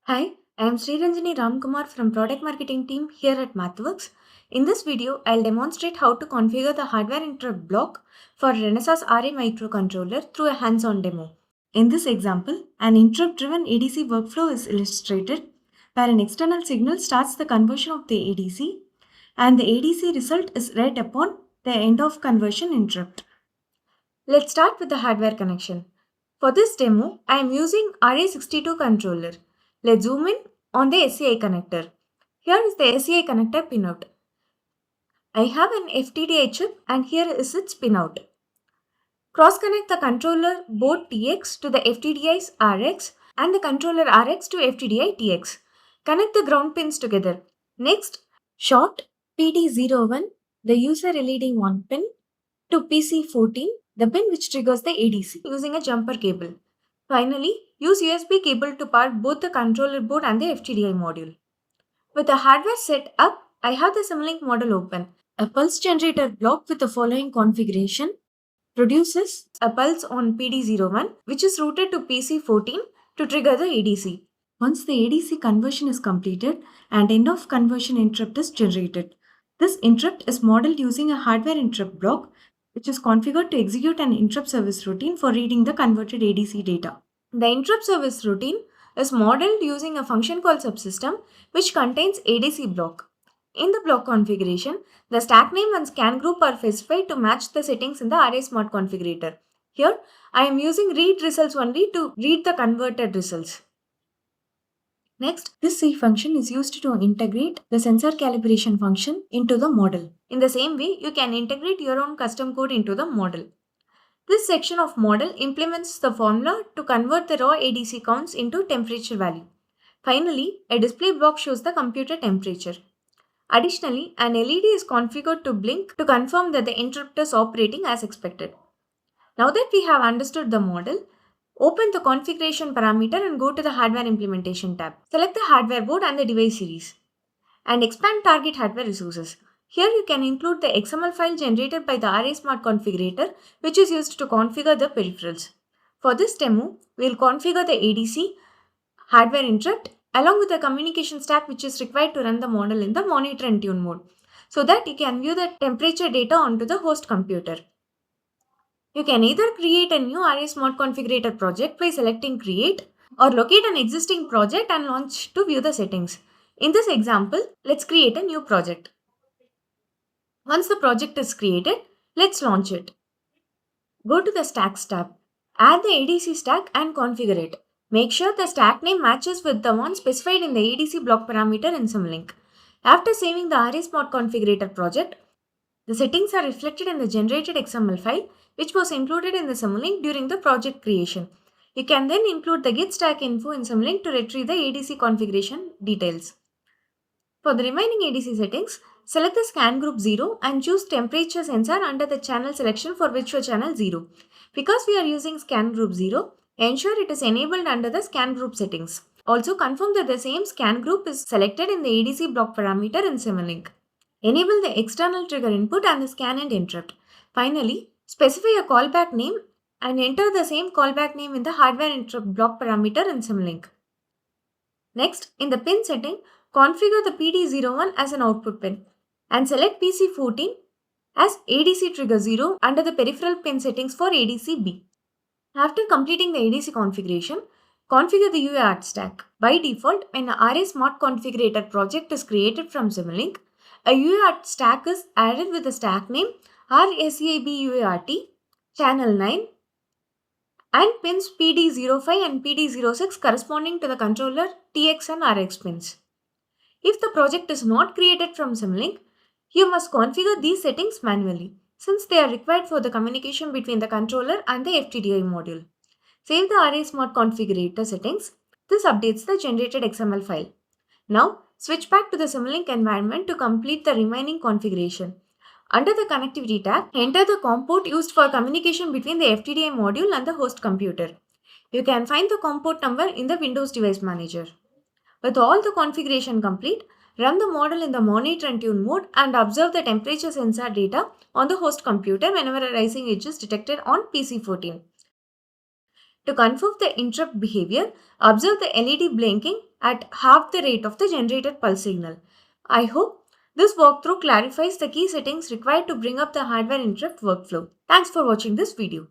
Hi, I am Sriranjani Ramkumar from Product Marketing team here at MathWorks. In this video, I'll demonstrate how to configure the hardware interrupt block for Renesas RA microcontroller through a hands-on demo. In this example, an interrupt-driven ADC workflow is illustrated where an external signal starts the conversion of the ADC and the ADC result is read upon the end of conversion interrupt. Let's start with the hardware connection. For this demo, I am using RA62 controller. Let's zoom in on the SCI connector. Here is the SCI connector pinout. I have an FTDI chip and here is its pinout. Cross connect the controller board TX to the FTDI's RX and the controller RX to FTDI TX. Connect the ground pins together. Next, short PD01, the user LED 1 pin, to PC14, the pin which triggers the ADC using a jumper cable. Finally, use USB cable to power both the controller board and the FTDI module. With the hardware set up, I have the Simulink model open. A pulse generator block with the following configuration produces a pulse on PD01 which is routed to PC14 to trigger the ADC. Once the ADC conversion is completed, an end of conversion interrupt is generated. This interrupt is modeled using a hardware interrupt block which is configured to execute an interrupt service routine for reading the converted ADC data. The interrupt service routine is modeled using a function call subsystem which contains ADC block. In the block configuration, the stack name and scan group are specified to match the settings in the RA Smart configurator. Here, I am using read results only to read the converted results. Next, this C function is used to integrate the sensor calibration function into the model. In the same way, you can integrate your own custom code into the model. This section of model implements the formula to convert the raw ADC counts into temperature value. Finally, a display block shows the computer temperature. Additionally, an LED is configured to blink to confirm that the interrupt is operating as expected. Now that we have understood the model, open the configuration parameter and go to the hardware implementation tab. Select the hardware board and the device series and expand target hardware resources. Here you can include the XML file generated by the RA Smart configurator which is used to configure the peripherals. For this demo, we will configure the ADC, hardware interrupt along with the communication stack which is required to run the model in the monitor and tune mode so that you can view the temperature data onto the host computer. You can either create a new RA Smart configurator project by selecting create or locate an existing project and launch to view the settings. In this example, let's create a new project. Once the project is created, let's launch it. Go to the Stacks tab. Add the ADC stack and configure it. Make sure the stack name matches with the one specified in the ADC block parameter in Simulink. After saving the RA Smart configurator project, the settings are reflected in the generated XML file which was included in the Simulink during the project creation. You can then include the git stack info in Simulink to retrieve the ADC configuration details. For the remaining ADC settings, select the scan group 0 and choose temperature sensor under the channel selection for virtual channel 0. Because we are using scan group 0, ensure it is enabled under the scan group settings. Also confirm that the same scan group is selected in the ADC block parameter in Simulink. Enable the external trigger input and the scan and interrupt. Finally, specify a callback name and enter the same callback name in the hardware interrupt block parameter in Simulink. Next, in the pin setting, configure the PD01 as an output pin and select PC14 as ADC trigger 0 under the peripheral pin settings for ADC B. After completing the ADC configuration, configure the UART stack. By default, when a RA Smart configurator project is created from Simulink, a UART stack is added with the stack name RSAB UART, channel 9 and pins PD05 and PD06 corresponding to the controller TX and RX pins. If the project is not created from Simulink, you must configure these settings manually since they are required for the communication between the controller and the FTDI module. Save the RA Smart configurator settings. This updates the generated XML file. Now, switch back to the Simulink environment to complete the remaining configuration. Under the Connectivity tab, enter the COM port used for communication between the FTDI module and the host computer. You can find the COM port number in the Windows Device Manager. With all the configuration complete, run the model in the monitor and tune mode and observe the temperature sensor data on the host computer whenever a rising edge is detected on PC14. To confirm the interrupt behavior, observe the LED blinking at half the rate of the generated pulse signal. I hope this walkthrough clarifies the key settings required to bring up the hardware interrupt workflow. Thanks for watching this video.